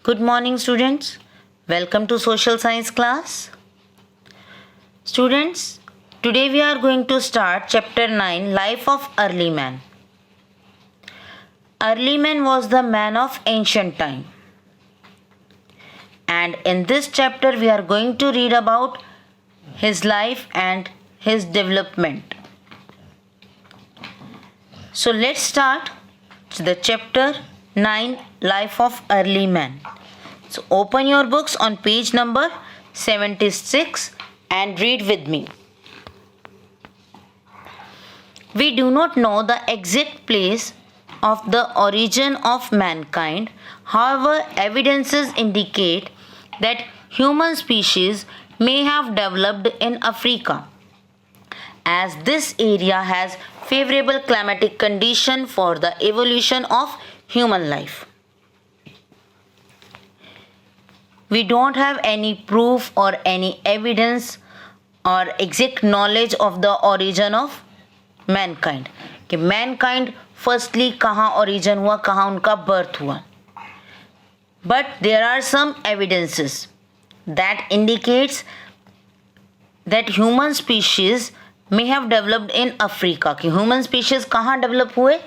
Good morning, students. Welcome to social science class. Students, today we are going to start chapter 9, Life of Early Man. Early man was the man of ancient time. And in this chapter we are going to read about his life and his development. So let's start the chapter 9, Life of Early Man. So open your books on page number 76 and read with me. We do not know the exact place of the origin of mankind. However, evidences indicate that human species may have developed in Africa, as this area has favorable climatic condition for the evolution of human life. We don't have any proof or any evidence or exact knowledge of the origin of mankind कि mankind firstly कहाँ origin हुआ, कहाँ उनका birth हुआ. But there are some evidences that indicates that human species may have developed in Africa. कि human species कहाँ develop हुए?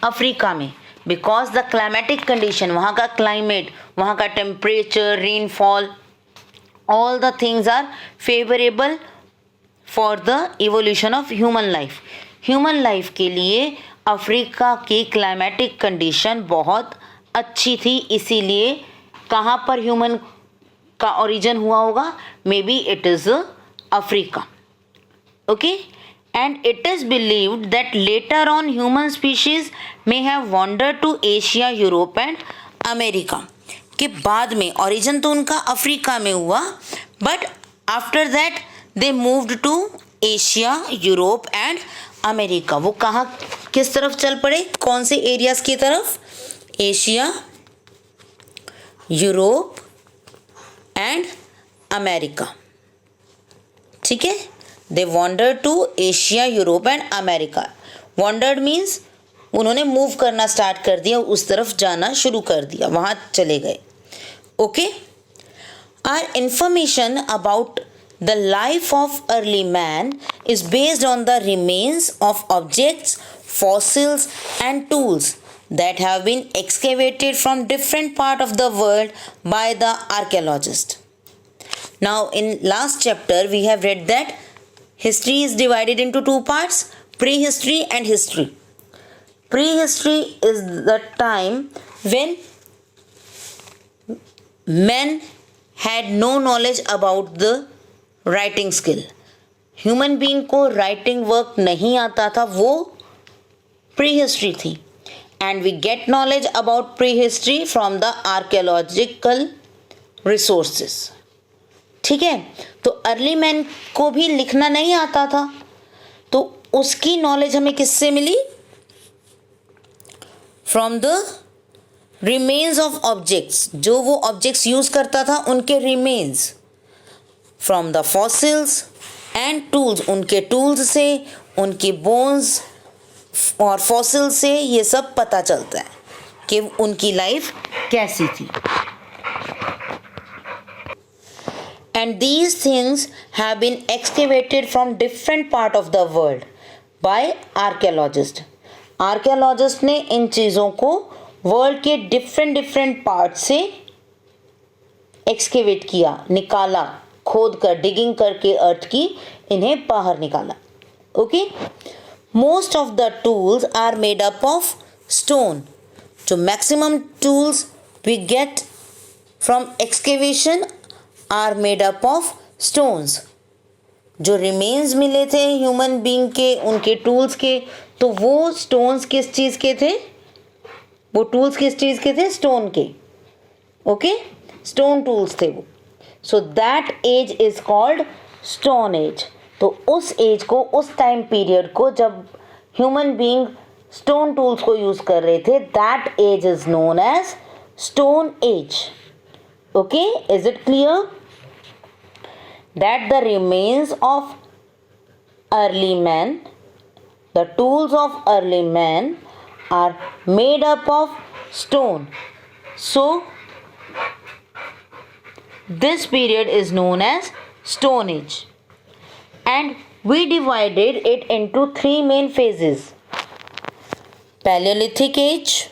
Africa में. Because the climatic condition, वहाँ का climate, वहाँ का temperature, rainfall, all the things are favorable for the evolution of human life. Human life के लिए अफ्रीका की climatic condition बहुत अच्छी थी, इसीलिए कहाँ पर ह्यूमन का origin हुआ होगा? Maybe it is Africa. Okay? And it is believed that later on human species may have wandered to Asia, Europe and America. कि बाद में origin तो उनका अफ्रीका में हुआ, but after that they moved to Asia, Europe and America. वो कहाँ किस तरफ चल पड़े? कौन से एरियाज की तरफ? Asia, Europe and America. ठीक है. They wandered to Asia, Europe and America. Wandered means उन्होंने मूव करना स्टार्ट कर दिया, उस तरफ जाना शुरू कर दिया, वहाँ चले गए. Okay. Our information about the life of early man is based on the remains of objects, fossils and tools that have been excavated from different part of the world by the archaeologists. Now in last chapter we have read that history is divided into two parts, prehistory and history. Prehistory is the time when men had no knowledge about the writing skill. Human being को writing work नहीं आता था, वो prehistory थी. And we get knowledge about prehistory from the archaeological resources. ठीक है. तो early man को भी लिखना नहीं आता था, तो उसकी नॉलेज हमें किससे मिली? From the remains of objects. जो वो ऑब्जेक्ट्स यूज करता था उनके रिमेन्स. From the fossils and tools. उनके टूल्स से, उनकी बोन्स और फॉसिल से ये सब पता चलता है कि उनकी लाइफ कैसी थी. And these things have been excavated from different part of the world by archaeologists. Archaeologists ने इन चीज़ों को वर्ल्ड के different पार्ट से एक्सकेवेट किया, निकाला, खोद कर, डिगिंग करके अर्थ की इन्हें बाहर निकाला. Okay. Most of the tools are made up of stone. जो maximum tools we get from excavation are made up of stones. जो रिमेन्स मिले थे ह्यूमन बीइंग के, उनके टूल्स के, तो वो स्टोन्स किस चीज़ के थे? वो टूल्स किस चीज़ के थे? स्टोन के. ओके. स्टोन टूल्स थे वो. So that age is called stone age. तो उस एज को, उस टाइम पीरियड को जब ह्यूमन बीइंग स्टोन टूल्स को यूज़ कर रहे थे, that age is known as stone age. Okay, is it clear that the remains of early man, the tools of early man are made up of stone. So This period is known as Stone Age. And we divided it into three main phases. Paleolithic Age,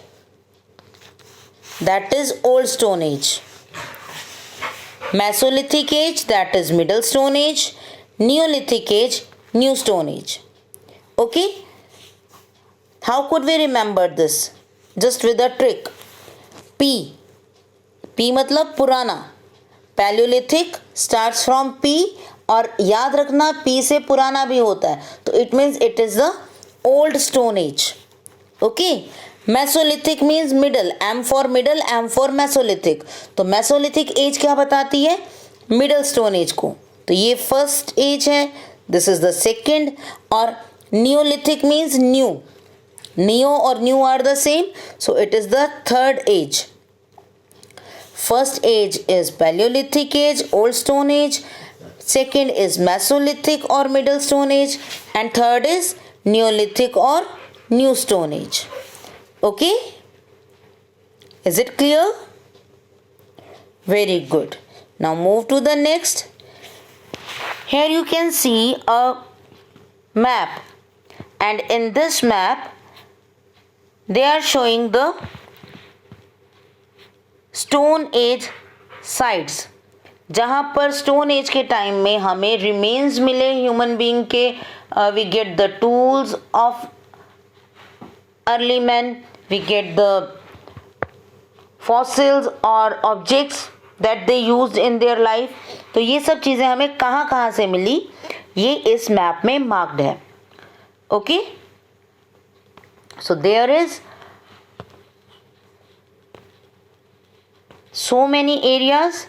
that is Old Stone Age. Mesolithic Age, that is Middle Stone Age. Neolithic Age, New Stone Age. Okay? How could we remember this? Just with a trick. P मतलब पुराना. Paleolithic starts from P और याद रखना P से पुराना भी होता है, तो it means it is the old stone age. Okay? Mesolithic means middle. M for middle, M for Mesolithic. तो Mesolithic age क्या बताती है? Middle stone age को. तो ये first age है, this is the second. और Neolithic means new. Neo और new are the same, so it is the third age. First age is Paleolithic age, Old Stone Age. Second is Mesolithic or Middle Stone Age, and third is Neolithic or New Stone Age. Okay? Is it clear? Very good. Now move to the next. Here you can see a map, and in this map they are showing the stone age sites, जहाँ पर stone age के time में हमें remains मिले human being के. We get the tools of early man, we get the fossils और objects that they used in their life. तो ये सब चीज़ें हमें कहाँ कहाँ से मिली, ये इस मैप में मार्क्ड है. Okay, so there is so many areas.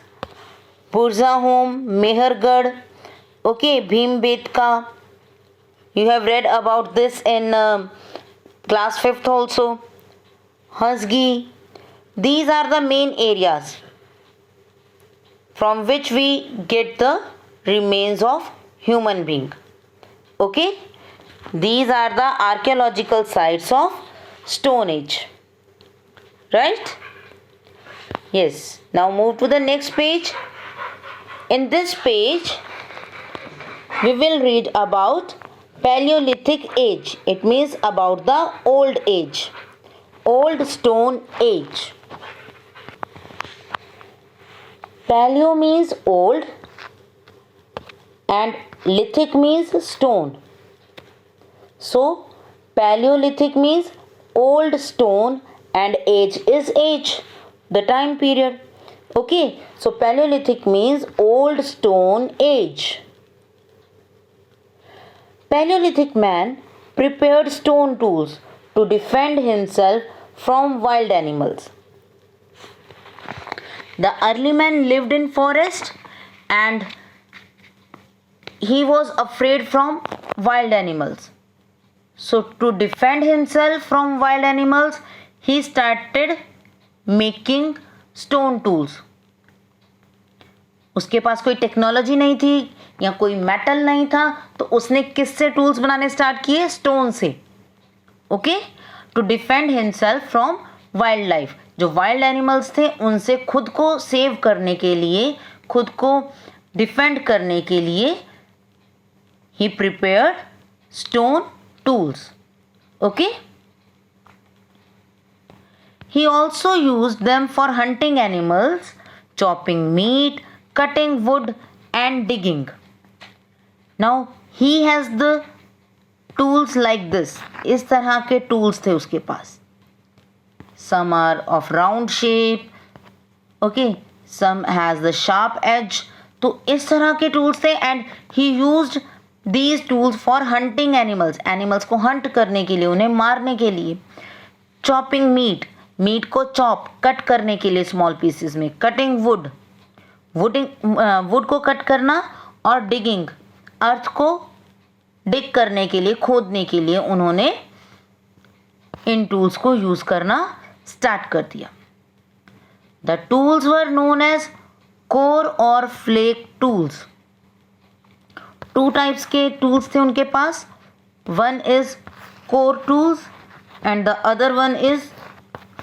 Burza Home, Mehergarh, okay, Bhimbetka, you have read about this in class 5th also. Hasgi, these are the main areas from which we get the remains of human being. Okay, these are the archaeological sites of Stone Age, right? Yes, now move to the next page. In this page, we will read about Paleolithic age. It means about the old age, Old Stone Age. Paleo means old and lithic means stone. So, Paleolithic means old stone and age is age. The time period. Okay, so Paleolithic means old stone age. Paleolithic man prepared stone tools to defend himself from wild animals. The early man lived in forest and he was afraid from wild animals. So to defend himself from wild animals, he started making stone tools. उसके पास कोई technology नहीं थी या कोई metal नहीं था, तो उसने किससे टूल्स बनाने स्टार्ट किए? स्टोन से. Okay, to defend himself from wild life. जो वाइल्ड एनिमल्स थे उनसे खुद को सेव करने के लिए, खुद को डिफेंड करने के लिए ही prepared stone tools. Okay, he also used them for hunting animals, chopping meat, cutting wood and digging. Now he has the tools like this. इस तरह के tools थे उसके पास. Some are of round shape, okay, some has the sharp edge. तो इस तरह के tools थे and he used these tools for hunting animals. Animals को hunt करने के लिए, उन्हें मारने के लिए. Chopping meat, मीट को चॉप कट करने के लिए स्मॉल पीसेस में. कटिंग वुड को कट करना. और डिगिंग, अर्थ को डिग करने के लिए, खोदने के लिए उन्होंने इन टूल्स को यूज करना स्टार्ट कर दिया. The tools were known as core और फ्लेक टूल्स. टू टाइप्स के टूल्स थे उनके पास. One is core tools and the other one is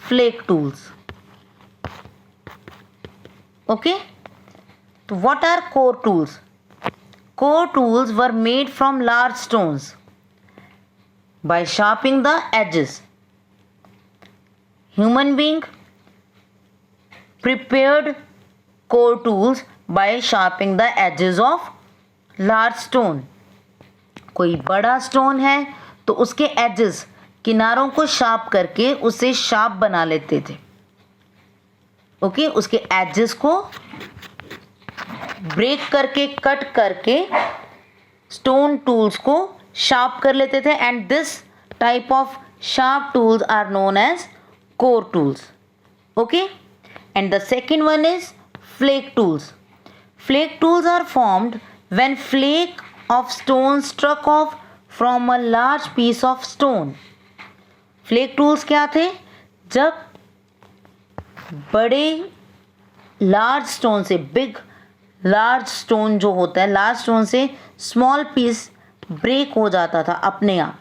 flake tools. Okay, तो what are core tools? Core tools were made from large stones by sharpening the edges. Human being prepared core tools by sharpening the edges of large stone. कोई बड़ा stone है तो उसके edges, किनारों को sharp करके उसे शार्प बना लेते थे. ओके, उसके एजेस को ब्रेक करके, कट करके स्टोन टूल्स को शार्प कर लेते थे. And this type of sharp tools are known as core tools. Okay, and the second one is flake tools. Flake tools are formed when flake of stone struck off from a large piece of stone. Flake tools क्या थे? जब बड़े large stone से, big large stone जो होता है, large stone से small piece break हो जाता था अपने आप,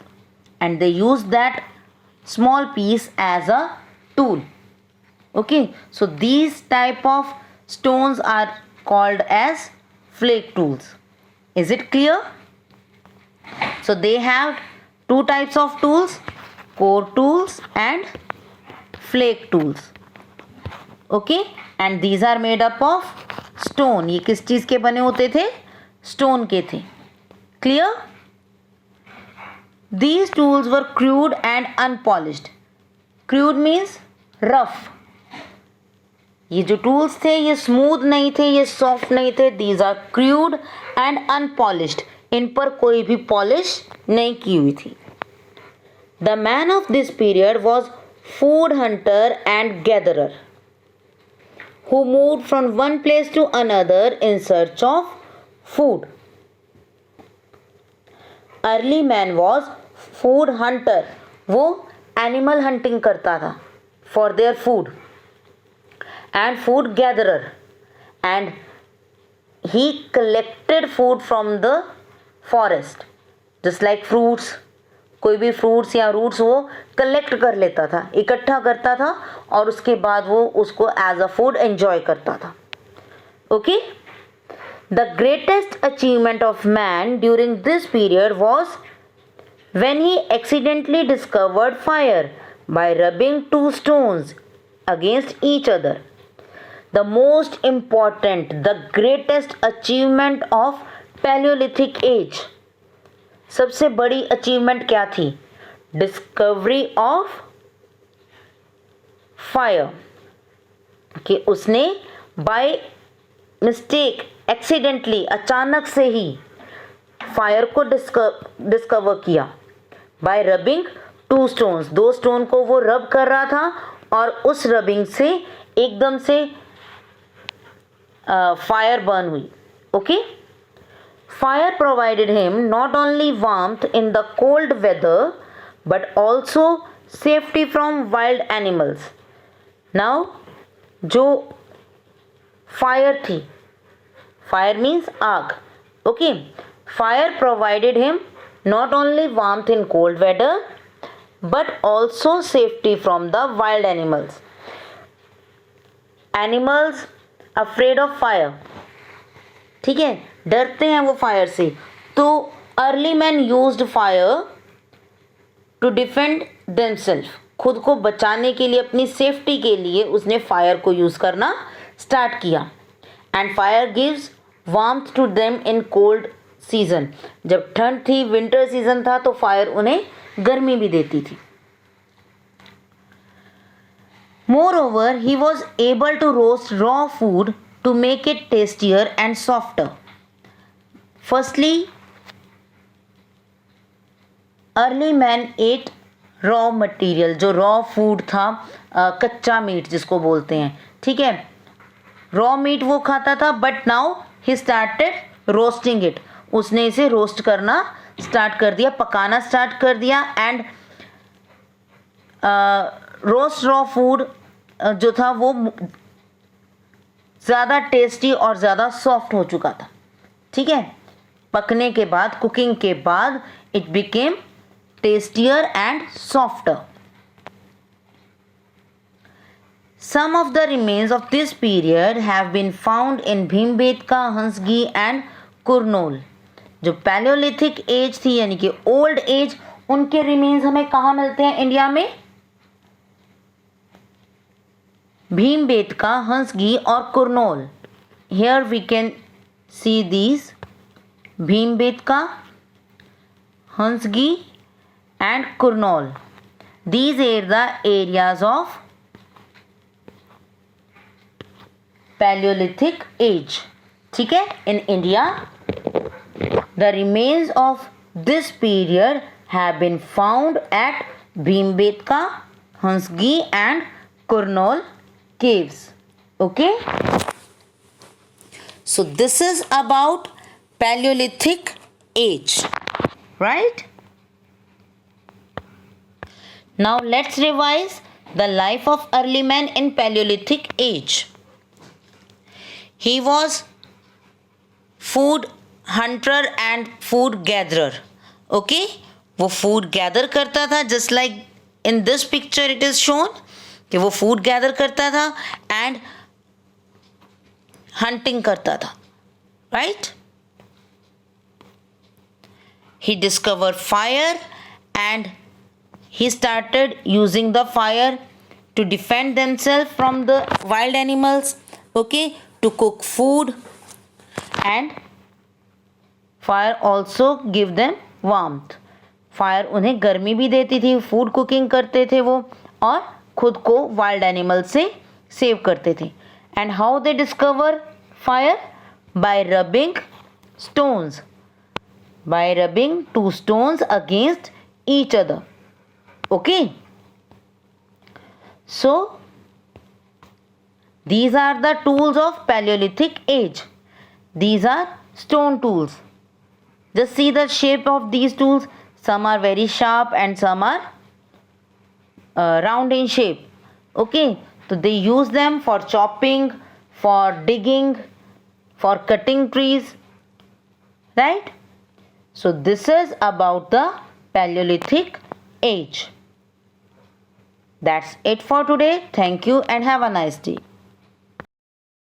and they use that small piece as a tool. Okay, so these type of stones are called as flake tools. Is it clear? So they have two types of tools, core tools and flake tools. Okay, and these are made up of stone. ये किस चीज के बने होते थे? Stone के थे. Clear? These tools were crude and unpolished. Crude means rough. ये जो टूल्स थे ये स्मूथ नहीं थे, ये सॉफ्ट नहीं थे. These are crude and unpolished. इन पर कोई भी पॉलिश नहीं की हुई थी. The man of this period was food hunter and gatherer who moved from one place to another in search of food. Early man was food hunter. वो animal hunting करता था for their food. And food gatherer, and he collected food from the forest, just like fruits. कोई भी fruits या roots वो collect कर लेता था, इकट्ठा करता था, और उसके बाद वो उसको एज अ फूड एंजॉय करता था. Okay, the greatest achievement of man during this period was when he accidentally discovered fire by rubbing two stones against each other. The most important, the greatest achievement of Paleolithic age. सबसे बड़ी achievement क्या थी? Discovery of fire. कि उसने by mistake, accidentally, अचानक से ही fire को डिस्कवर किया. By rubbing two stones. दो स्टोन को वो रब कर रहा था और उस रबिंग से एकदम से फायर बर्न हुई. Okay, fire provided him not only warmth in the cold weather but also safety from wild animals. Now जो फायर थी, फायर मीन्स आग. Okay, fire provided him not only warmth in cold weather but also safety from the wild animals. Animals afraid of fire. ठीक है, डरते हैं वो fire से. तो early man used fire to defend themselves. खुद को बचाने के लिए, अपनी सेफ्टी के लिए उसने फायर को यूज करना स्टार्ट किया. And fire gives warmth to them in cold season. जब ठंड थी, विंटर सीजन था, तो फायर उन्हें गर्मी भी देती थी. Moreover, he was able to roast raw food to make it tastier and softer. Firstly, early man ate raw material. जो raw food था, कच्चा मीट जिसको बोलते हैं, ठीक है, raw meat वो खाता था. But now he started roasting it. उसने इसे रोस्ट करना स्टार्ट कर दिया, पकाना स्टार्ट कर दिया. एंड रोस्ट रॉ फूड जो था वो ज़्यादा टेस्टी और ज़्यादा सॉफ्ट हो चुका था. ठीक है, पकने के बाद, कुकिंग के बाद it became tastier and softer. Some of the remains of this period have been found in Bhimbetka, हंसगी and Kurnool. जो पैलियोलिथिक एज थी यानी कि ओल्ड एज, उनके रिमेन्स हमें कहाँ मिलते हैं इंडिया में? भीमबेटका, हंसगी और Kurnool. Here we can see these Bhimbetka, Hansgi and Kurnool. These are the areas of Paleolithic age. ठीक है, in India the remains of this period have been found at Bhimbetka, Hansgi and Kurnool caves. Okay, so this is about Paleolithic age, right? Now let's revise the life of early man in Paleolithic age. He was food hunter and food gatherer. Okay, वो food gather करता था, just like in this picture it is shown कि वो food gather करता था and hunting करता था, right? He discovered fire and he started using the fire to defend themselves from the wild animals, okay, to cook food, and fire also give them warmth. Fire उन्हें गर्मी भी देती थी, food cooking करते थे वो, और खुद को वाइल्ड एनिमल से सेव करते थे. And how they discover fire? Bye rubbing stones, by rubbing two stones against each other. Okay, so these are the tools of Paleolithic age. These are stone tools. Just see the shape of these tools. Some are very sharp and some are round in shape. Okay, so they use them for chopping, for digging, for cutting trees, right? So this is about the Paleolithic age. That's it for today. Thank you and have a nice day.